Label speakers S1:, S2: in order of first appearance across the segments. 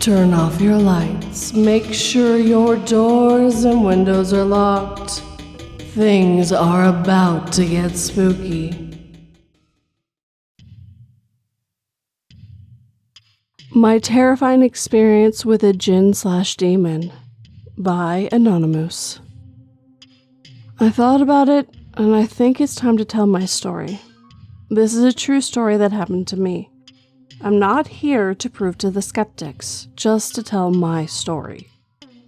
S1: Turn off your lights. Make sure your doors and windows are locked. Things are about to get spooky. My terrifying experience with a Jinn/demon by Anonymoose. I thought about it, and I think it's time to tell my story. This is a true story that happened to me. I'm not here to prove to the skeptics, just to tell my story.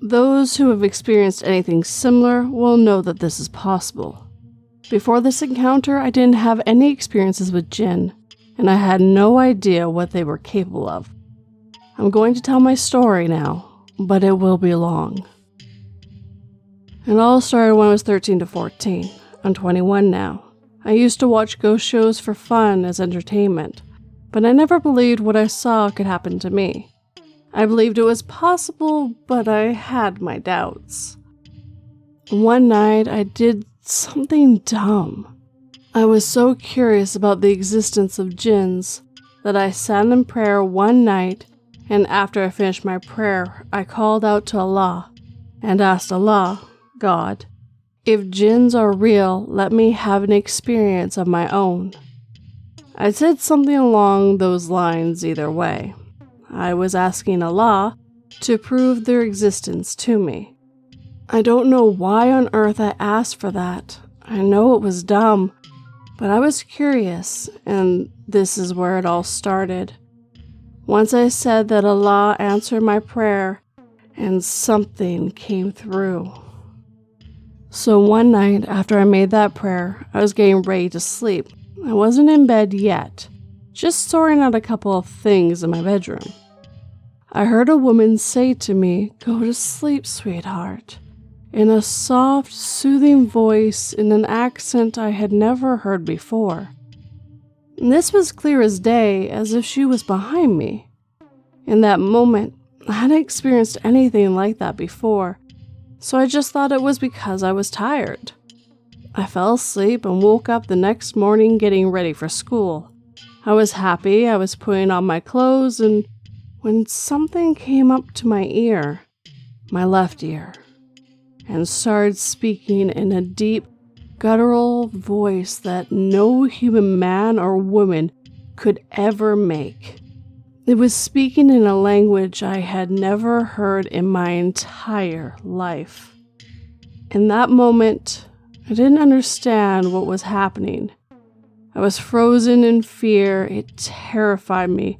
S1: Those who have experienced anything similar will know that this is possible. Before this encounter, I didn't have any experiences with Jinn, and I had no idea what they were capable of. I'm going to tell my story now, but it will be long. It all started when I was 13 to 14. I'm 21 now. I used to watch ghost shows for fun as entertainment, but I never believed what I saw could happen to me. I believed it was possible, but I had my doubts. One night, I did something dumb. I was so curious about the existence of jinns that I sat in prayer one night, and after I finished my prayer, I called out to Allah and asked Allah, God, if jinns are real, let me have an experience of my own. I said something along those lines either way. I was asking Allah to prove their existence to me. I don't know why on earth I asked for that. I know it was dumb, but I was curious, and this is where it all started. Once I said that, Allah answered my prayer, and something came through. So one night after I made that prayer, I was getting ready to sleep. I wasn't in bed yet, just sorting out a couple of things in my bedroom. I heard a woman say to me, "Go to sleep, sweetheart," in a soft, soothing voice in an accent I had never heard before. And this was clear as day, as if she was behind me. In that moment, I hadn't experienced anything like that before, so I just thought it was because I was tired. I fell asleep and woke up the next morning getting ready for school. I was happy, I was putting on my clothes, and when something came up to my ear, my left ear, and started speaking in a deep, guttural voice that no human man or woman could ever make. It was speaking in a language I had never heard in my entire life. In that moment, I didn't understand what was happening. I was frozen in fear. It terrified me.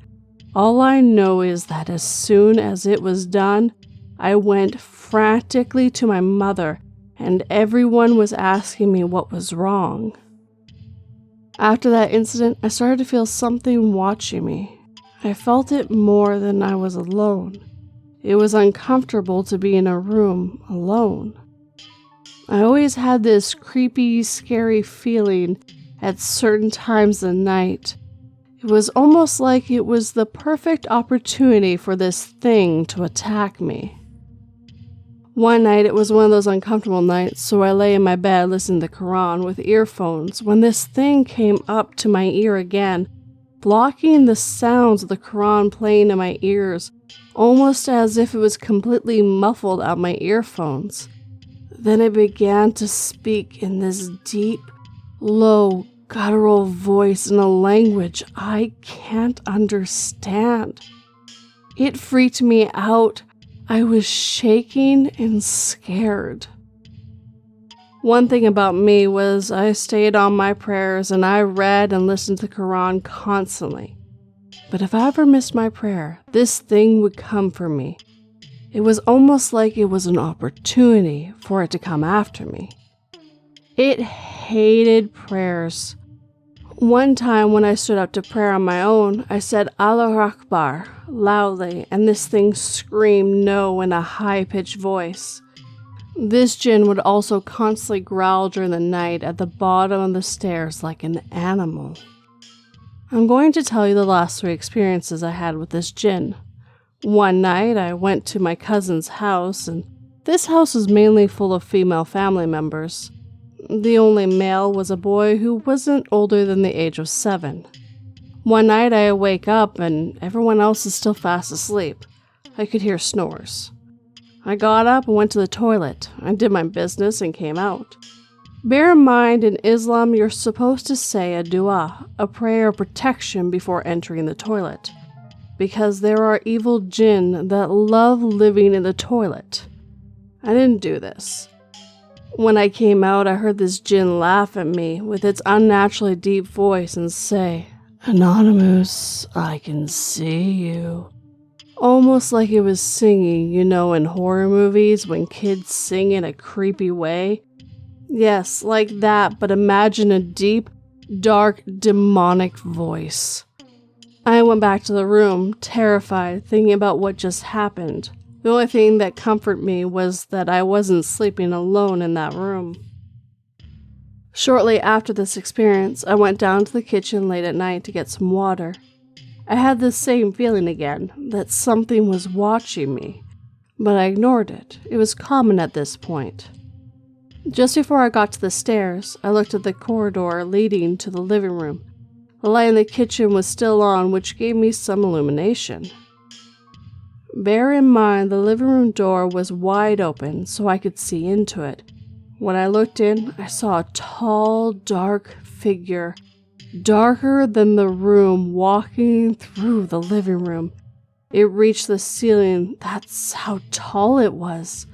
S1: All I know is that as soon as it was done, I went frantically to my mother, and everyone was asking me what was wrong. After that incident, I started to feel something watching me. I felt it more than I was alone. It was uncomfortable to be in a room alone. I always had this creepy, scary feeling at certain times of night. It was almost like it was the perfect opportunity for this thing to attack me. One night, it was one of those uncomfortable nights, so I lay in my bed listening to the Quran with earphones when this thing came up to my ear again, blocking the sounds of the Quran playing in my ears, almost as if it was completely muffled out my earphones. Then it began to speak in this deep, low, guttural voice in a language I can't understand. It freaked me out. I was shaking and scared. One thing about me was I stayed on my prayers and I read and listened to the Quran constantly. But if I ever missed my prayer, this thing would come for me. It was almost like it was an opportunity for it to come after me. It hated prayers. One time when I stood up to prayer on my own, I said Allahu Akbar loudly, and this thing screamed no in a high-pitched voice. This jinn would also constantly growl during the night at the bottom of the stairs like an animal. I'm going to tell you the last 3 experiences I had with this jinn. One night, I went to my cousin's house, and this house was mainly full of female family members. The only male was a boy who wasn't older than the age of 7. One night, I wake up, and everyone else is still fast asleep. I could hear snores. I got up and went to the toilet. I did my business and came out. Bear in mind, in Islam, you're supposed to say a dua, a prayer of protection before entering the toilet, because there are evil jinn that love living in the toilet. I didn't do this. When I came out, I heard this jinn laugh at me with its unnaturally deep voice and say, "Anonymoose, I can see you." Almost like it was singing, you know, in horror movies when kids sing in a creepy way. Yes, like that, but imagine a deep, dark, demonic voice. I went back to the room, terrified, thinking about what just happened. The only thing that comforted me was that I wasn't sleeping alone in that room. Shortly after this experience, I went down to the kitchen late at night to get some water. I had the same feeling again, that something was watching me, but I ignored it. It was common at this point. Just before I got to the stairs, I looked at the corridor leading to the living room. The light in the kitchen was still on, which gave me some illumination. Bear in mind, the living room door was wide open, so I could see into it. When I looked in, I saw a tall, dark figure, darker than the room, walking through the living room. It reached the ceiling. That's how tall it was.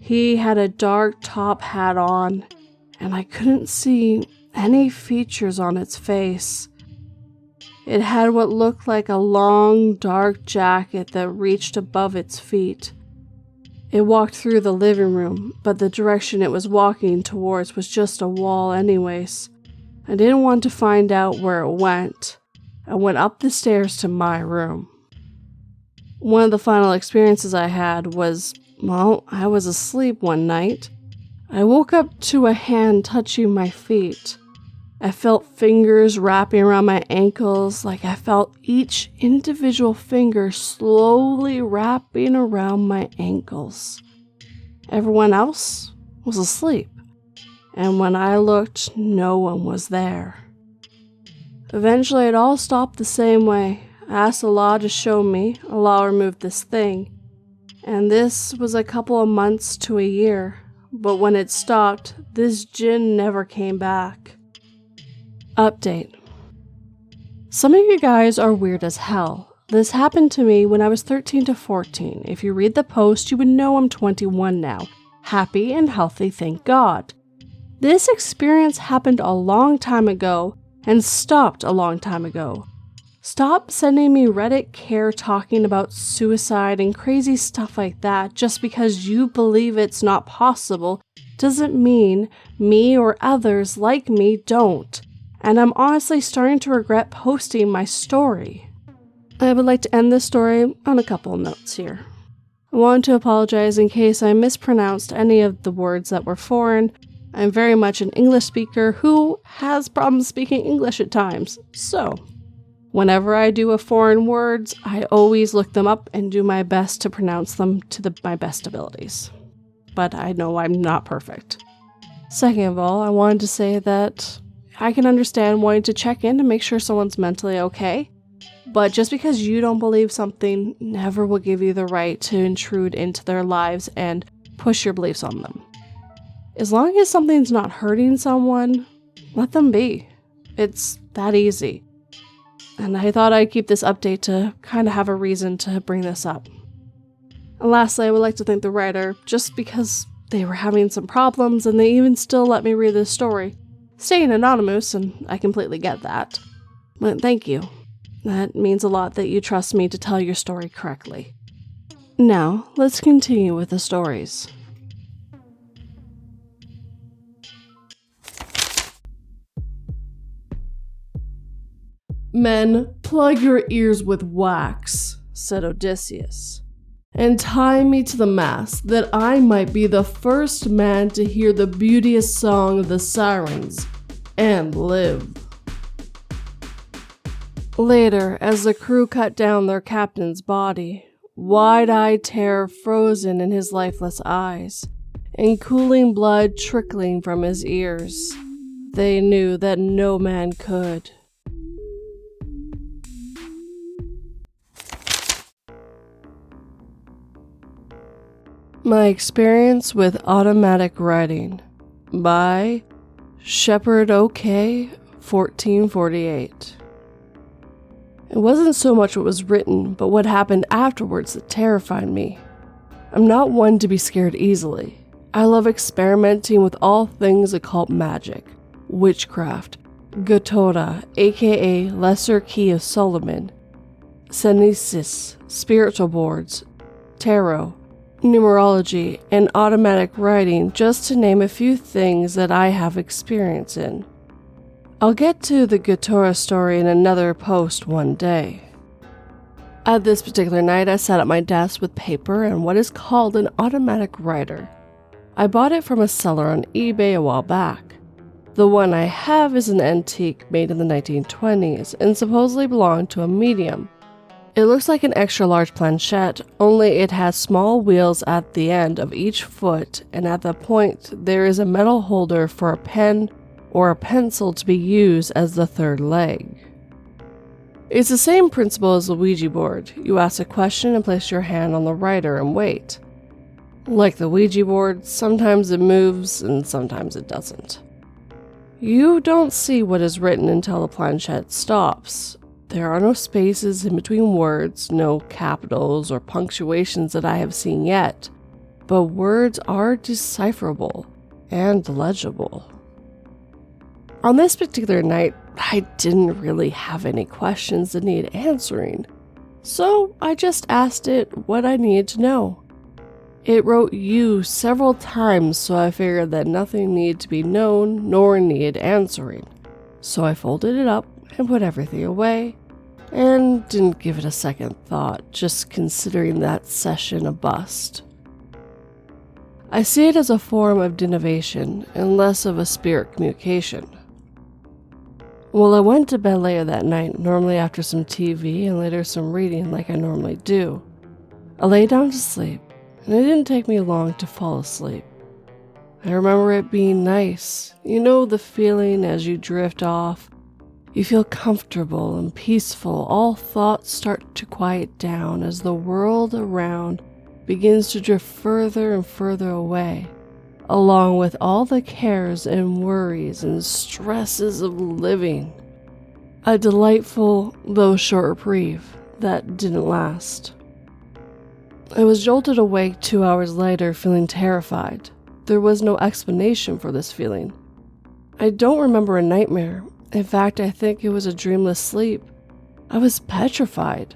S1: He had a dark top hat on, and I couldn't see any features on its face. It had what looked like a long, dark jacket that reached above its feet. It walked through the living room, but the direction it was walking towards was just a wall anyways. I didn't want to find out where it went. I went up the stairs to my room. One of the final experiences I had was, I was asleep one night. I woke up to a hand touching my feet. I felt fingers wrapping around my ankles, like I felt each individual finger slowly wrapping around my ankles. Everyone else was asleep, and when I looked, no one was there. Eventually, it all stopped the same way. I asked Allah to show me. Allah removed this thing. And this was a couple of months to a year. But when it stopped, this jinn never came back. Update. Some of you guys are weird as hell. This happened to me when I was 13 to 14. If you read the post, you would know I'm 21 now. Happy and healthy, thank God. This experience happened a long time ago and stopped a long time ago. Stop sending me Reddit care talking about suicide and crazy stuff like that just because you believe it's not possible doesn't mean me or others like me don't. And I'm honestly starting to regret posting my story. I would like to end this story on a couple of notes here. I want to apologize in case I mispronounced any of the words that were foreign. I'm very much an English speaker who has problems speaking English at times, so whenever I do a foreign words, I always look them up and do my best to pronounce them to my best abilities. But I know I'm not perfect. Second of all, I wanted to say that I can understand wanting to check in to make sure someone's mentally okay, but just because you don't believe something never will give you the right to intrude into their lives and push your beliefs on them. As long as something's not hurting someone, let them be. It's that easy. And I thought I'd keep this update to kind of have a reason to bring this up. And lastly, I would like to thank the writer just because they were having some problems and they even still let me read this story. Staying anonymous, and I completely get that. But thank you. That means a lot that you trust me to tell your story correctly. Now, let's continue with the stories. "Men, plug your ears with wax," said Odysseus, "and tie me to the mast, that I might be the first man to hear the beauteous song of the sirens, and live." Later, as the crew cut down their captain's body, wide-eyed terror frozen in his lifeless eyes, and cooling blood trickling from his ears, they knew that no man could. My Experience with Automatic Writing by Shepherd OK, 1448. It wasn't so much what was written, but what happened afterwards that terrified me. I'm not one to be scared easily. I love experimenting with all things occult magic, witchcraft, Gotora, aka Lesser Key of Solomon, Senesis, spiritual boards, tarot, numerology, and automatic writing, just to name a few things that I have experience in. I'll get to the Gotora story in another post one day. At this particular night, I sat at my desk with paper and what is called an automatic writer. I bought it from a seller on eBay a while back. The one I have is an antique made in the 1920s and supposedly belonged to a medium. It looks like an extra large planchette, only it has small wheels at the end of each foot, and at the point there is a metal holder for a pen or a pencil to be used as the third leg. It's the same principle as the Ouija board. You ask a question and place your hand on the writer and wait. Like the Ouija board, sometimes it moves and sometimes it doesn't. You don't see what is written until the planchette stops. There are no spaces in between words, no capitals or punctuations that I have seen yet, but words are decipherable and legible. On this particular night, I didn't really have any questions that needed answering, so I just asked it what I needed to know. It wrote "you" several times, so I figured that nothing needed to be known nor needed answering. So I folded it up and put everything away, and didn't give it a second thought, just considering that session a bust. I see it as a form of divination and less of a spirit communication. Well, I went to bed later that night, normally after some TV and later some reading like I normally do. I lay down to sleep, and it didn't take me long to fall asleep. I remember it being nice. You know the feeling as you drift off. You feel comfortable and peaceful. All thoughts start to quiet down as the world around begins to drift further and further away, along with all the cares and worries and stresses of living. A delightful, though short reprieve that didn't last. I was jolted awake 2 hours later feeling terrified. There was no explanation for this feeling. I don't remember a nightmare. In fact, I think it was a dreamless sleep. I was petrified.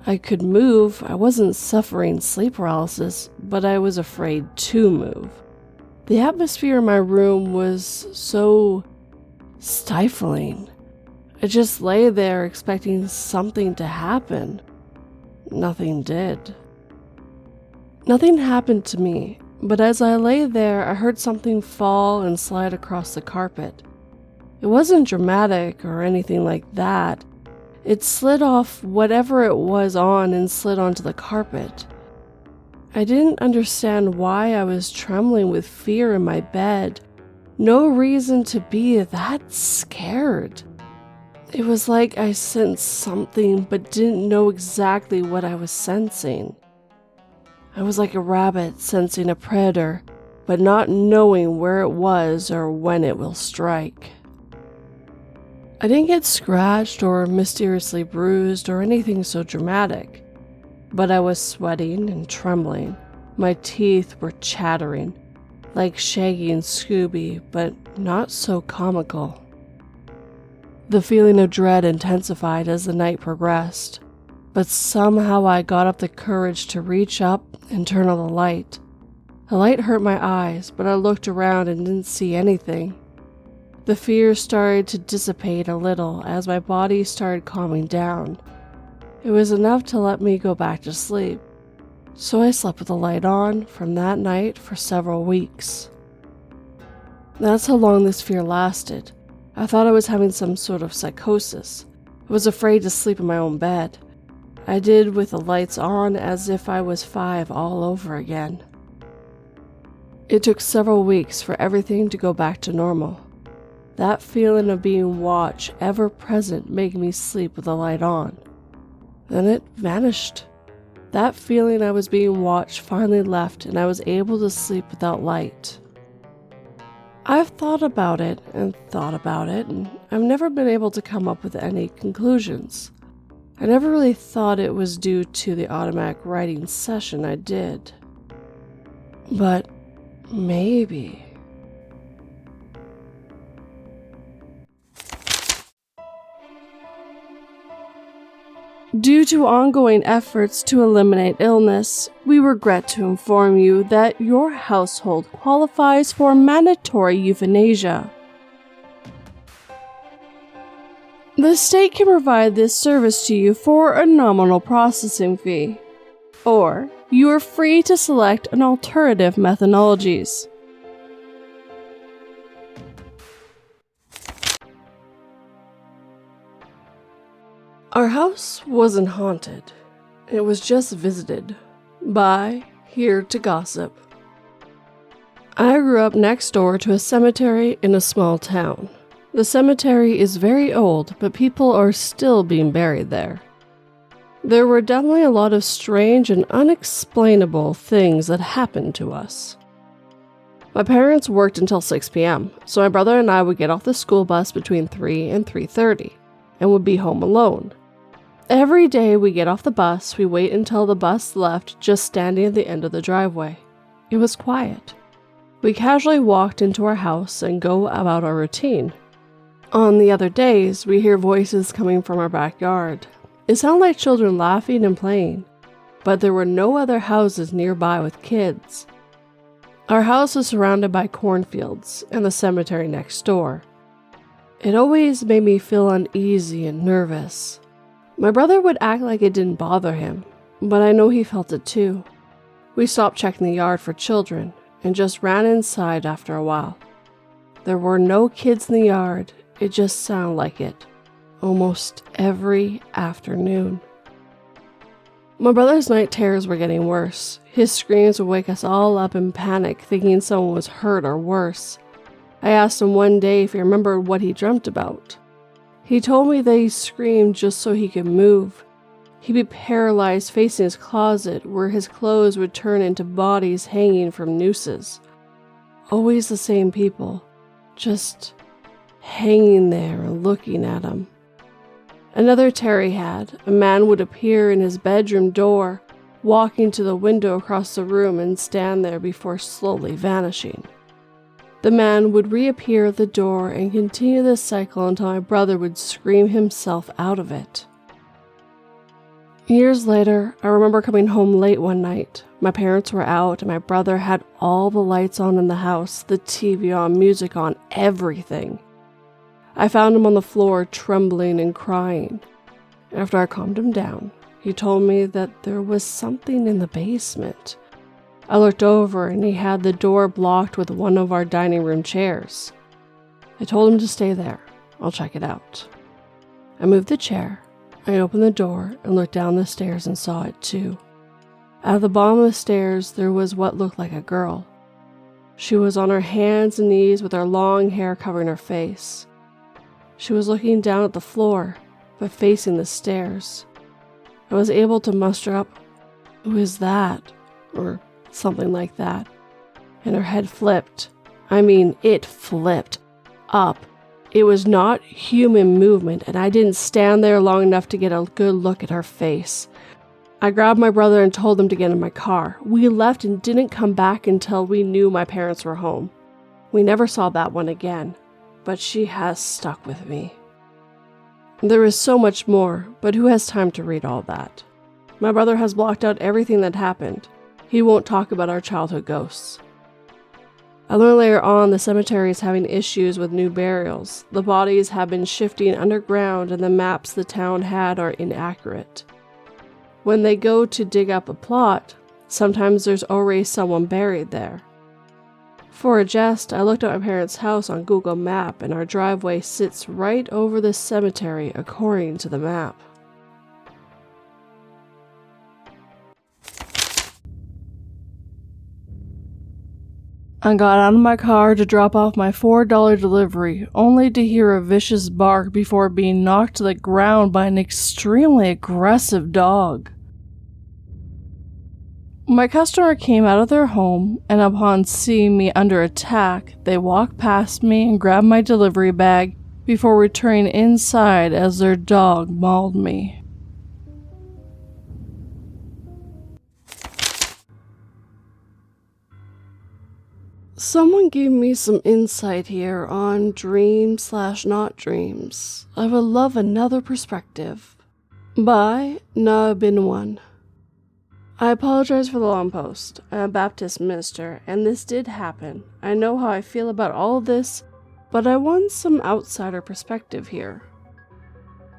S1: I could move. I wasn't suffering sleep paralysis, but I was afraid to move. The atmosphere in my room was so stifling. I just lay there expecting something to happen. Nothing did. Nothing happened to me, but as I lay there, I heard something fall and slide across the carpet. It wasn't dramatic or anything like that. It slid off whatever it was on and slid onto the carpet. I didn't understand why I was trembling with fear in my bed. No reason to be that scared. It was like I sensed something but didn't know exactly what I was sensing. I was like a rabbit sensing a predator, but not knowing where it was or when it will strike. I didn't get scratched or mysteriously bruised or anything so dramatic, but I was sweating and trembling. My teeth were chattering, like Shaggy and Scooby, but not so comical. The feeling of dread intensified as the night progressed, but somehow I got up the courage to reach up and turn on the light. The light hurt my eyes, but I looked around and didn't see anything. The fear started to dissipate a little as my body started calming down. It was enough to let me go back to sleep, so I slept with the light on from that night for several weeks. That's how long this fear lasted. I thought I was having some sort of psychosis. I was afraid to sleep in my own bed. I did with the lights on as if I was 5 all over again. It took several weeks for everything to go back to normal. That feeling of being watched, ever present, made me sleep with the light on. Then it vanished. That feeling I was being watched finally left, and I was able to sleep without light. I've thought about it, and I've never been able to come up with any conclusions. I never really thought it was due to the automatic writing session I did. But maybe. Due to ongoing efforts to eliminate illness, we regret to inform you that your household qualifies for mandatory euthanasia. The state can provide this service to you for a nominal processing fee, or you are free to select an alternative methodologies. Our house wasn't haunted. It was just visited by here to gossip. I grew up next door to a cemetery in a small town. The cemetery is very old, but people are still being buried there. There were definitely a lot of strange and unexplainable things that happened to us. My parents worked until 6 p.m., so my brother and I would get off the school bus between 3 and 3:30 and would be home alone. Every day we get off the bus, we wait until the bus left, just standing at the end of the driveway. It was quiet. We casually walked into our house and go about our routine. On the other days, we hear voices coming from our backyard. It sounded like children laughing and playing, but there were no other houses nearby with kids. Our house was surrounded by cornfields and the cemetery next door. It always made me feel uneasy and nervous. My brother would act like it didn't bother him, but I know he felt it too. We stopped checking the yard for children and just ran inside after a while. There were no kids in the yard, it just sounded like it, almost every afternoon. My brother's night terrors were getting worse. His screams would wake us all up in panic, thinking someone was hurt or worse. I asked him one day if he remembered what he dreamt about. He told me that he screamed just so he could move. He'd be paralyzed facing his closet, where his clothes would turn into bodies hanging from nooses. Always the same people, just hanging there and looking at him. Another terror he had, a man would appear in his bedroom door, walking to the window across the room and stand there before slowly vanishing. The man would reappear at the door and continue this cycle until my brother would scream himself out of it. Years later, I remember coming home late one night. My parents were out and my brother had all the lights on in the house, the TV on, music on, everything. I found him on the floor trembling and crying. After I calmed him down, he told me that there was something in the basement. I looked over and he had the door blocked with one of our dining room chairs. I told him to stay there. I'll check it out. I moved the chair. I opened the door and looked down the stairs and saw it too. At the bottom of the stairs, there was what looked like a girl. She was on her hands and knees with her long hair covering her face. She was looking down at the floor, but facing the stairs. I was able to muster up, "Who is that?" or something like that. And her head flipped. I mean, it flipped up. It was not human movement, and I didn't stand there long enough to get a good look at her face. I grabbed my brother and told him to get in my car. We left and didn't come back until we knew my parents were home. We never saw that one again, but she has stuck with me. There is so much more, but who has time to read all that? My brother has blocked out everything that happened. He won't talk about our childhood ghosts. I learned later on the cemetery is having issues with new burials. The bodies have been shifting underground and the maps the town had are inaccurate. When they go to dig up a plot, sometimes there's already someone buried there. For a jest, I looked at my parents' house on Google Map and our driveway sits right over the cemetery according to the map. I got out of my car to drop off my $4 delivery, only to hear a vicious bark before being knocked to the ground by an extremely aggressive dog. my customer came out of their home, and upon seeing me under attack, they walked past me and grabbed my delivery bag before returning inside as their dog mauled me. Someone gave me some insight here on dream/not dreams. I would love another perspective. By Nahobiwan. I apologize for the long post. I'm a Baptist minister, and this did happen. I know how I feel about all of this, but I want some outsider perspective here.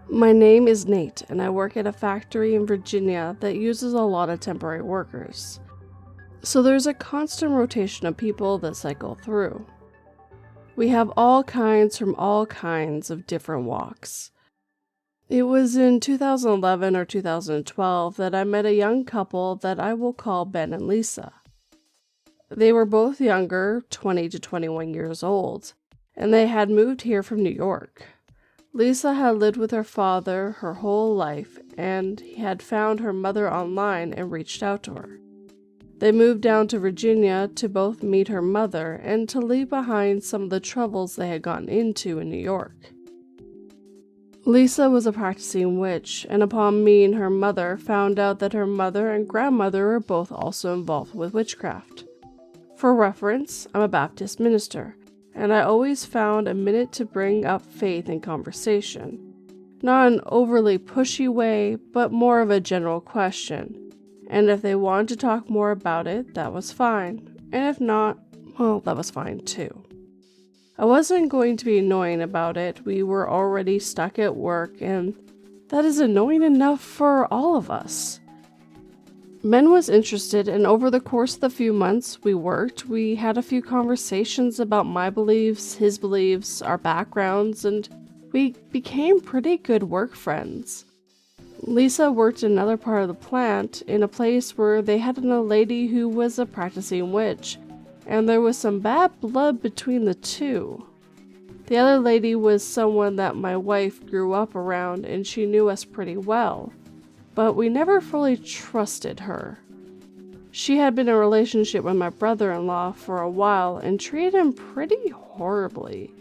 S1: My name is Nate, and I work at a factory in Virginia that uses a lot of temporary workers. So there's a constant rotation of people that cycle through. We have all kinds from all kinds of different walks. It was in 2011 or 2012 that I met a young couple that I will call Ben and Lisa. They were both younger, 20 to 21 years old, and they had moved here from New York. Lisa had lived with her father her whole life, and he had found her mother online and reached out to her. They moved down to Virginia to both meet her mother and to leave behind some of the troubles they had gotten into in New York. Lisa was a practicing witch, and upon meeting her mother, found out that her mother and grandmother were both also involved with witchcraft. For reference, I'm a Baptist minister, and I always found a minute to bring up faith in conversation. Not an overly pushy way, but more of a general question. And if they wanted to talk more about it, that was fine. And if not, well, that was fine too. I wasn't going to be annoying about it. We were already stuck at work, and that is annoying enough for all of us. Ben was interested, and over the course of the few months we worked, we had a few conversations about my beliefs, his beliefs, our backgrounds, and we became pretty good work friends. Lisa worked in another part of the plant, in a place where they had a lady who was a practicing witch, and there was some bad blood between the two. The other lady was someone that my wife grew up around, and she knew us pretty well, but we never fully trusted her. She had been in a relationship with my brother-in-law for a while and treated him pretty horribly.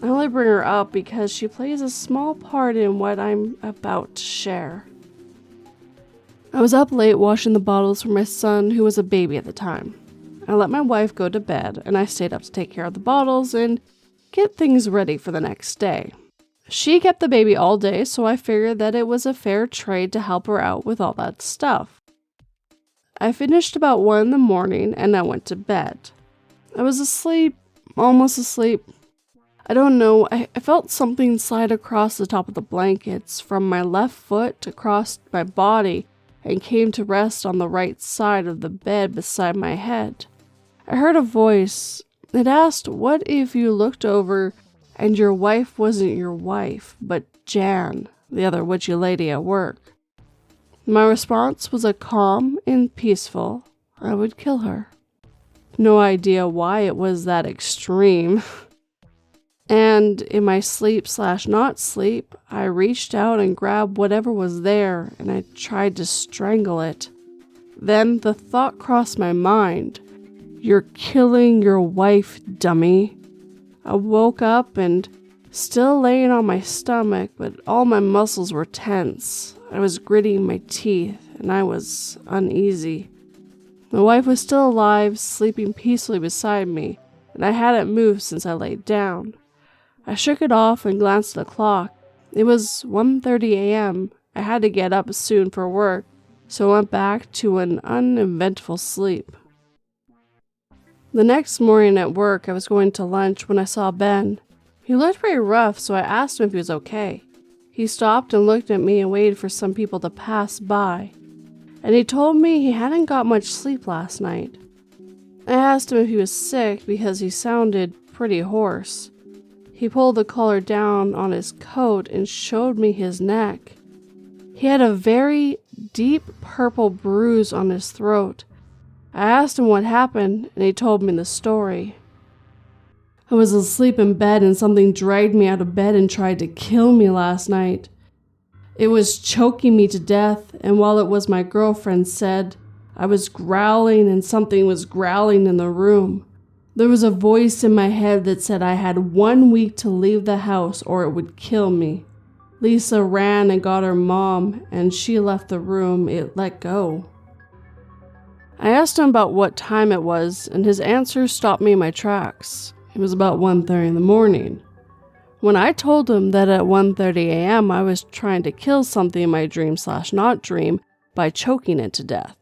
S1: I only bring her up because she plays a small part in what I'm about to share. I was up late washing the bottles for my son, who was a baby at the time. I let my wife go to bed, and I stayed up to take care of the bottles and get things ready for the next day. She kept the baby all day, so I figured that it was a fair trade to help her out with all that stuff. I finished about 1 a.m, and I went to bed. I was asleep, almost asleep. I don't know, I felt something slide across the top of the blankets from my left foot across my body and came to rest on the right side of the bed beside my head. I heard a voice. It asked, "What if you looked over and your wife wasn't your wife, but Jan, the other witchy lady at work?" My response was a calm and peaceful, "I would kill her." No idea why it was that extreme. And in my sleep/not sleep, I reached out and grabbed whatever was there, and I tried to strangle it. Then the thought crossed my mind, "You're killing your wife, dummy." I woke up and still laying on my stomach, but all my muscles were tense. I was gritting my teeth, and I was uneasy. My wife was still alive, sleeping peacefully beside me, and I hadn't moved since I laid down. I shook it off and glanced at the clock. It was 1:30 a.m. I had to get up soon for work, so I went back to an uneventful sleep. The next morning at work, I was going to lunch when I saw Ben. He looked pretty rough, so I asked him if he was okay. He stopped and looked at me and waited for some people to pass by, and he told me he hadn't got much sleep last night. I asked him if he was sick because he sounded pretty hoarse. He pulled the collar down on his coat and showed me his neck. He had a very deep purple bruise on his throat. I asked him what happened, and he told me the story. I was asleep in bed and something dragged me out of bed and tried to kill me last night. It was choking me to death, and while it was my girlfriend said, I was growling and something was growling in the room. There was a voice in my head that said I had 1 week to leave the house or it would kill me. Lisa ran and got her mom, and she left the room. It let go. I asked him about what time it was, and his answer stopped me in my tracks. It was about 1:30 in the morning. When I told him that at 1:30 a.m. I was trying to kill something in my dream/not dream by choking it to death,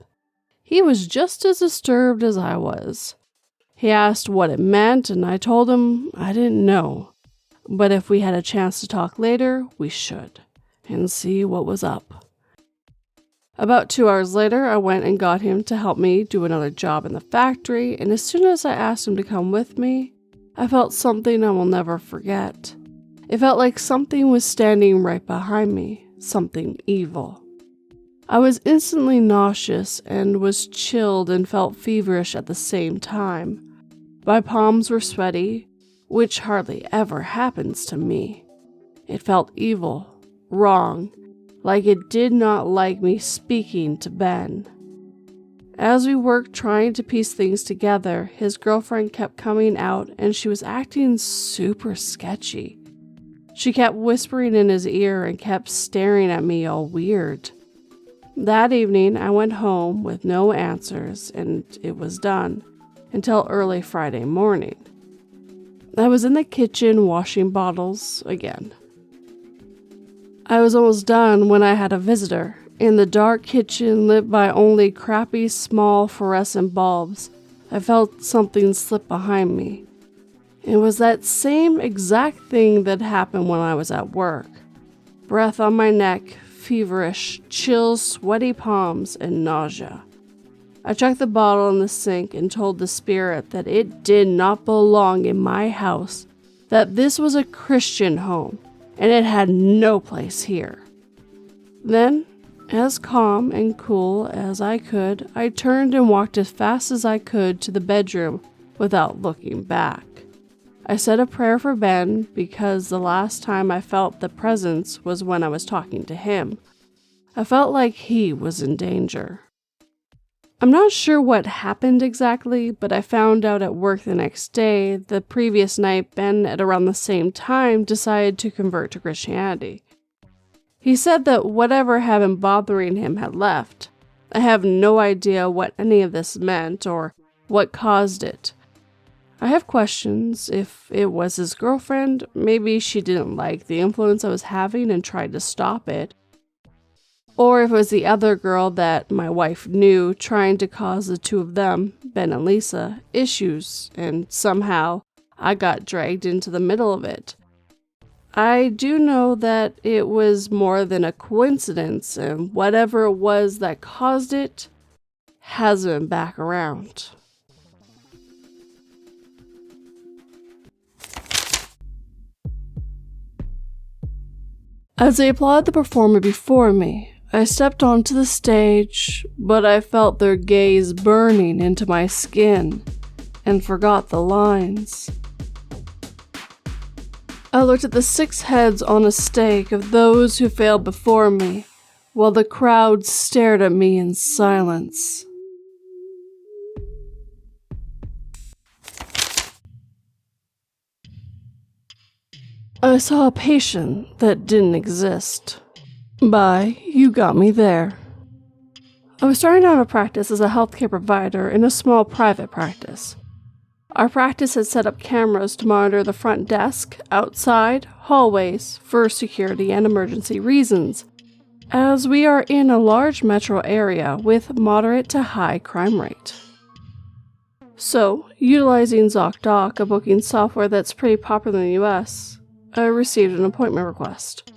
S1: he was just as disturbed as I was. He asked what it meant, and I told him I didn't know, but if we had a chance to talk later, we should, and see what was up. About 2 hours later, I went and got him to help me do another job in the factory, and as soon as I asked him to come with me, I felt something I will never forget. It felt like something was standing right behind me, something evil. I was instantly nauseous and was chilled and felt feverish at the same time. My palms were sweaty, which hardly ever happens to me. It felt evil, wrong, like it did not like me speaking to Ben. As we worked trying to piece things together, his girlfriend kept coming out and she was acting super sketchy. She kept whispering in his ear and kept staring at me all weird. That evening, I went home with no answers and it was done until early Friday morning. I was in the kitchen washing bottles again. I was almost done when I had a visitor. In the dark kitchen lit by only crappy small fluorescent bulbs, I felt something slip behind me. It was that same exact thing that happened when I was at work. Breath on my neck, feverish, chills, sweaty palms, and nausea. I checked the bottle in the sink and told the spirit that it did not belong in my house, that this was a Christian home, and it had no place here. Then, as calm and cool as I could, I turned and walked as fast as I could to the bedroom without looking back. I said a prayer for Ben because the last time I felt the presence was when I was talking to him. I felt like he was in danger. I'm not sure what happened exactly, but I found out at work the next day. The previous night, Ben, at around the same time, decided to convert to Christianity. He said that whatever had been bothering him had left. I have no idea what any of this meant or what caused it. I have questions if it was his girlfriend, maybe she didn't like the influence I was having and tried to stop it. Or if it was the other girl that my wife knew trying to cause the two of them, Ben and Lisa, issues, and somehow I got dragged into the middle of it. I do know that it was more than a coincidence, and whatever it was that caused it hasn't been back around. As I applauded the performer before me, I stepped onto the stage, but I felt their gaze burning into my skin and forgot the lines. I looked at the 6 heads on a stake of those who failed before me, while the crowd stared at me in silence. I saw a patient that didn't exist. By YouGotMeTharr. I was starting out a practice as a healthcare provider in a small private practice. Our practice had set up cameras to monitor the front desk, outside, hallways, for security and emergency reasons, as we are in a large metro area with moderate to high crime rate. So, utilizing ZocDoc, a booking software that's pretty popular in the US, I received an appointment request.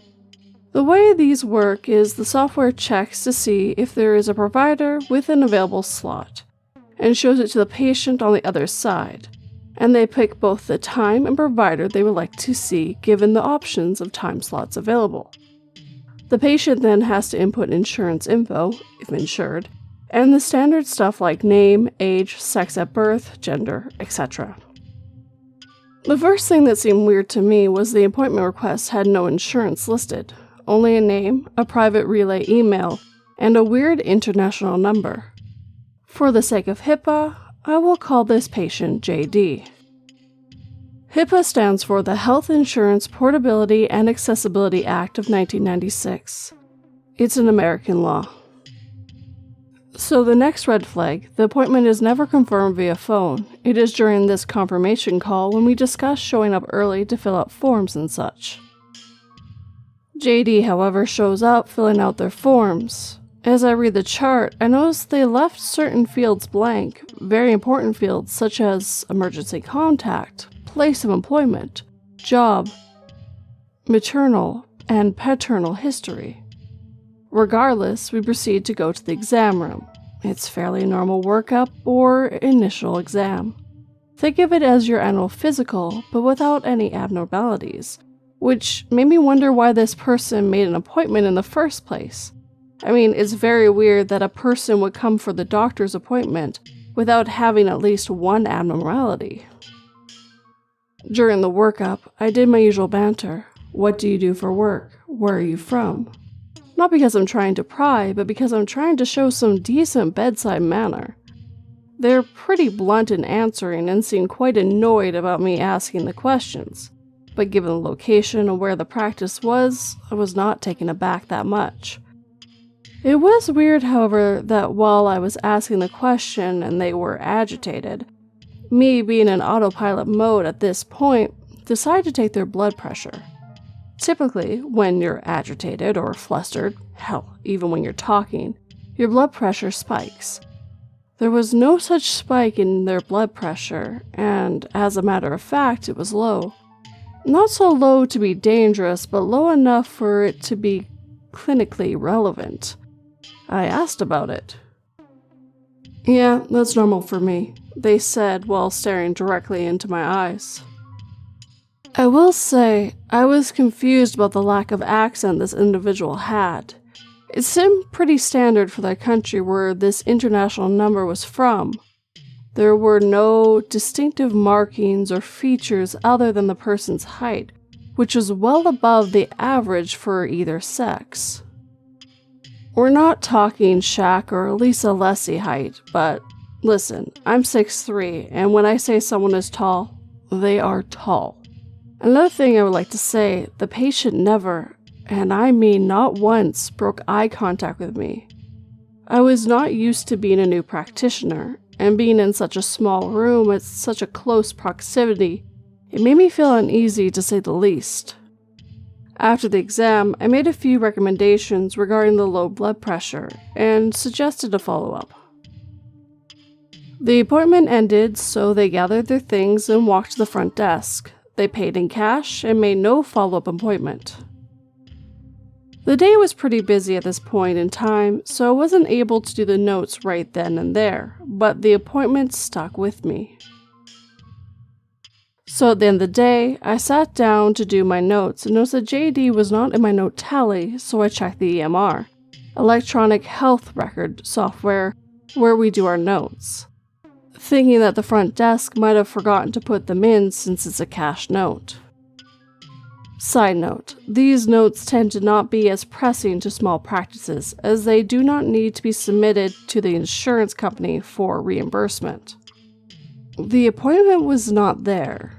S1: The way these work is the software checks to see if there is a provider with an available slot, and shows it to the patient on the other side, and they pick both the time and provider they would like to see given the options of time slots available. The patient then has to input insurance info, if insured, and the standard stuff like name, age, sex at birth, gender, etc. The first thing that seemed weird to me was the appointment request had no insurance listed. Only a name, a private relay email, and a weird international number. For the sake of HIPAA, I will call this patient JD. HIPAA stands for the Health Insurance Portability and Accessibility Act of 1996. It's an American law. So the next red flag, the appointment is never confirmed via phone. It is during this confirmation call when we discuss showing up early to fill out forms and such. JD, however, shows up filling out their forms. As I read the chart, I notice they left certain fields blank, very important fields such as emergency contact, place of employment, job, maternal, and paternal history. Regardless, we proceed to go to the exam room. It's fairly normal workup or initial exam. Think of it as your annual physical, but without any abnormalities, which made me wonder why this person made an appointment in the first place. I mean, it's very weird that a person would come for the doctor's appointment without having at least one abnormality. During the workup, I did my usual banter. What do you do for work? Where are you from? Not because I'm trying to pry, but because I'm trying to show some decent bedside manner. They're pretty blunt in answering and seem quite annoyed about me asking the questions. But given the location and where the practice was, I was not taken aback that much. It was weird, however, that while I was asking the question and they were agitated, me being in autopilot mode at this point, decided to take their blood pressure. Typically, when you're agitated or flustered, hell, even when you're talking, your blood pressure spikes. There was no such spike in their blood pressure, and as a matter of fact, it was low. Not so low to be dangerous, but low enough for it to be clinically relevant. I asked about it. Yeah, that's normal for me, they said while staring directly into my eyes. I will say, I was confused about the lack of accent this individual had. It seemed pretty standard for the country where this international number was from. There were no distinctive markings or features other than the person's height, which was well above the average for either sex. We're not talking Shaq or Lisa Leslie height, but listen, I'm 6'3", and when I say someone is tall, they are tall. Another thing I would like to say, the patient never, and I mean not once, broke eye contact with me. I was not used to being a new practitioner, and being in such a small room at such a close proximity, it made me feel uneasy to say the least. After the exam, I made a few recommendations regarding the low blood pressure, and suggested a follow-up. The appointment ended, so they gathered their things and walked to the front desk. They paid in cash and made no follow-up appointment. The day was pretty busy at this point in time, so I wasn't able to do the notes right then and there, but the appointment stuck with me. So at the end of the day, I sat down to do my notes and noticed that JD was not in my note tally, so I checked the EMR, electronic health record software, where we do our notes, thinking that the front desk might have forgotten to put them in since it's a cash note. Side note, these notes tend to not be as pressing to small practices, as they do not need to be submitted to the insurance company for reimbursement. The appointment was not there.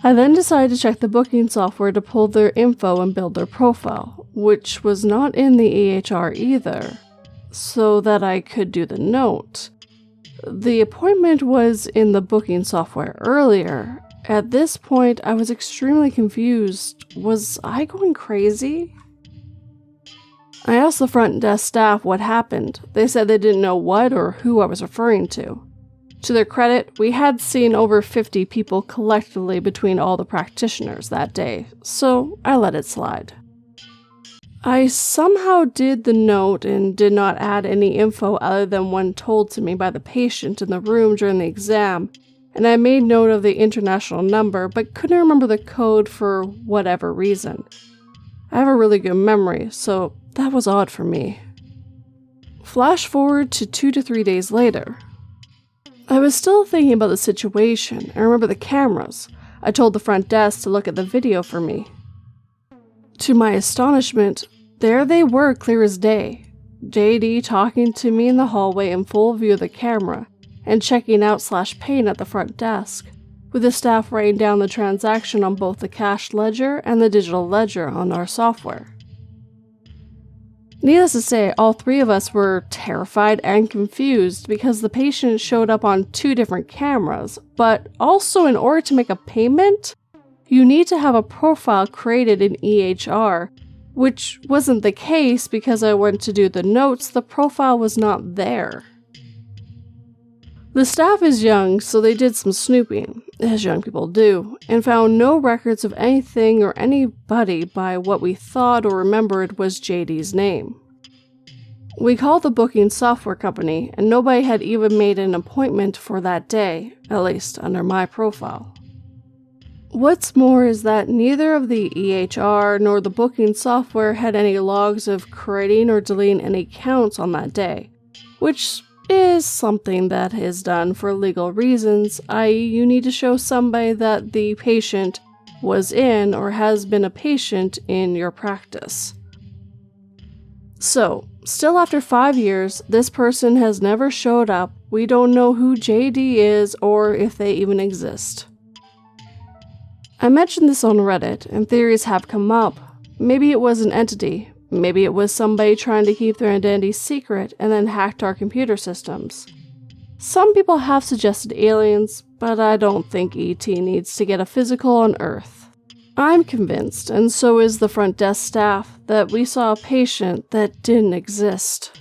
S1: I then decided to check the booking software to pull their info and build their profile, which was not in the EHR either, so that I could do the note. The appointment was in the booking software earlier. At this point, I was extremely confused. Was I going crazy? I asked the front desk staff what happened. They said they didn't know what or who I was referring to. To their credit, we had seen over 50 people collectively between all the practitioners that day, so I let it slide. I somehow did the note and did not add any info other than one told to me by the patient in the room during the exam, and I made note of the international number but couldn't remember the code for whatever reason. I have a really good memory, so that was odd for me. Flash forward to 2 to 3 days later. I was still thinking about the situation. I remember the cameras. I told the front desk to look at the video for me. To my astonishment, there they were clear as day. JD talking to me in the hallway in full view of the camera, and checking out/paying at the front desk, with the staff writing down the transaction on both the cash ledger and the digital ledger on our software. Needless to say, all three of us were terrified and confused because the patient showed up on 2 different cameras, but also in order to make a payment, you need to have a profile created in EHR, which wasn't the case because I went to do the notes, the profile was not there. The staff is young, so they did some snooping, as young people do, and found no records of anything or anybody by what we thought or remembered was JD's name. We called the booking software company, and nobody had even made an appointment for that day, at least under my profile. What's more is that neither of the EHR nor the booking software had any logs of creating or deleting any accounts on that day, which is something that is done for legal reasons, i.e. you need to show somebody that the patient was in or has been a patient in your practice. So, still after 5 years, this person has never showed up. We don't know who JD is or if they even exist. I mentioned this on Reddit, and theories have come up. Maybe it was an entity. Maybe it was somebody trying to keep their identity secret and then hacked our computer systems. Some people have suggested aliens, but I don't think ET needs to get a physical on Earth. I'm convinced, and so is the front desk staff, that we saw a patient that didn't exist.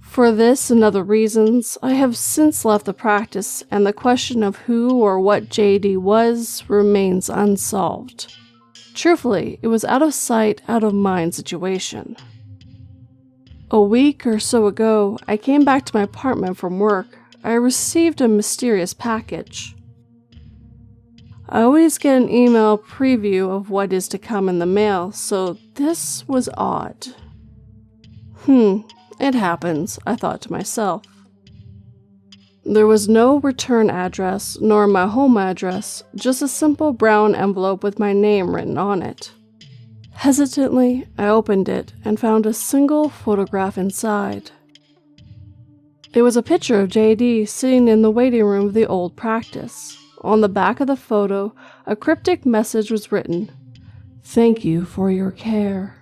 S1: For this and other reasons, I have since left the practice, and the question of who or what JD was remains unsolved. Truthfully, it was out of sight, out of mind situation. A week or so ago, I came back to my apartment from work. I received a mysterious package. I always get an email preview of what is to come in the mail, so this was odd. It happens, I thought to myself. There was no return address, nor my home address, just a simple brown envelope with my name written on it. Hesitantly, I opened it and found a single photograph inside. It was a picture of JD sitting in the waiting room of the old practice. On the back of the photo, a cryptic message was written, "Thank you for your care."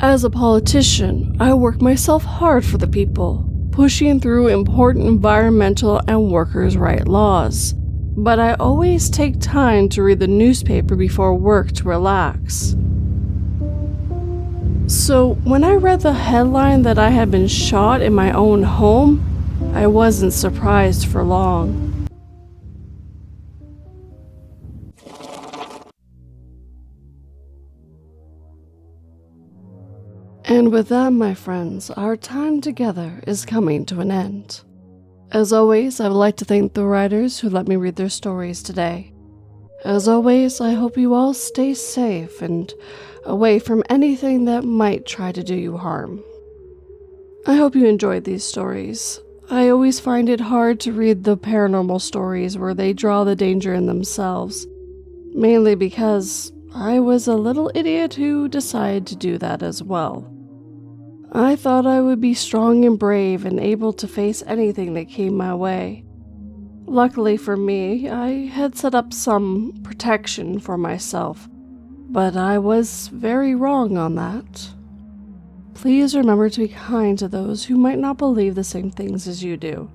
S1: As a politician, I work myself hard for the people, pushing through important environmental and workers' rights laws. But I always take time to read the newspaper before work to relax. So when I read the headline that I had been shot in my own home, I wasn't surprised for long. And with that, my friends, our time together is coming to an end. As always, I would like to thank the writers who let me read their stories today. As always, I hope you all stay safe and away from anything that might try to do you harm. I hope you enjoyed these stories. I always find it hard to read the paranormal stories where they draw the danger in themselves, mainly because I was a little idiot who decided to do that as well. I thought I would be strong and brave and able to face anything that came my way. Luckily for me, I had set up some protection for myself, but I was very wrong on that. Please remember to be kind to those who might not believe the same things as you do,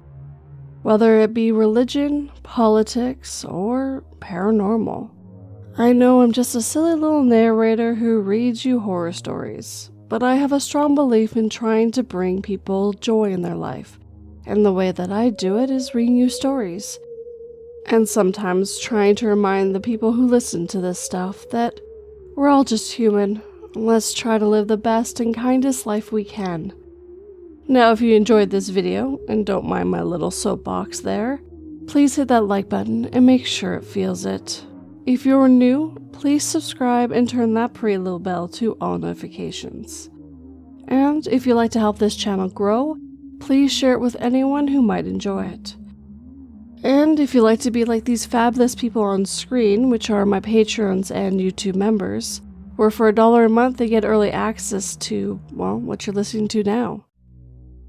S1: whether it be religion, politics, or paranormal. I know I'm just a silly little narrator who reads you horror stories, but I have a strong belief in trying to bring people joy in their life, and the way that I do it is reading you stories, and sometimes trying to remind the people who listen to this stuff that we're all just human. Let's try to live the best and kindest life we can. Now, if you enjoyed this video, and don't mind my little soapbox there, please hit that like button and make sure it feels it. If you're new, please subscribe and turn that pretty little bell to all notifications. And if you'd like to help this channel grow, please share it with anyone who might enjoy it. And if you like to be like these fabulous people on screen, which are my patrons and YouTube members, where for $1 a month they get early access to, well, what you're listening to now.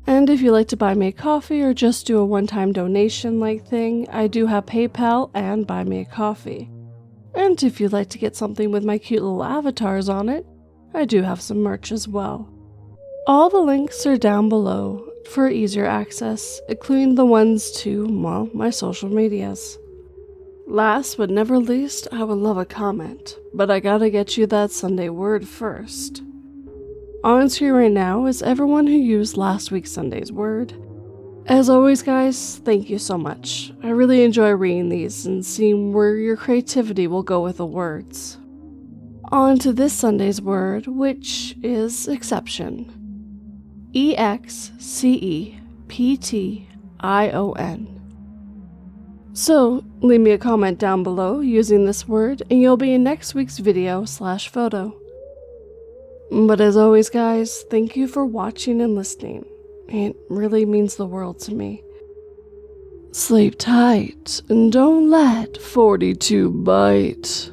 S1: And if you like to buy me a coffee or just do a one-time donation-like thing, I do have PayPal and Buy Me a Coffee. And if you'd like to get something with my cute little avatars on it, I do have some merch as well. All the links are down below for easier access, including the ones to, well, my social medias. Last but never least, I would love a comment, but I gotta get you that Sunday word first. On screen right now is everyone who used last week's Sunday's word. As always, guys, thank you so much. I really enjoy reading these and seeing where your creativity will go with the words. On to this Sunday's word, which is exception. EXCEPTION. So, leave me a comment down below using this word and you'll be in next week's video/photo. But as always, guys, thank you for watching and listening. It really means the world to me. Sleep tight and don't let 42 bite.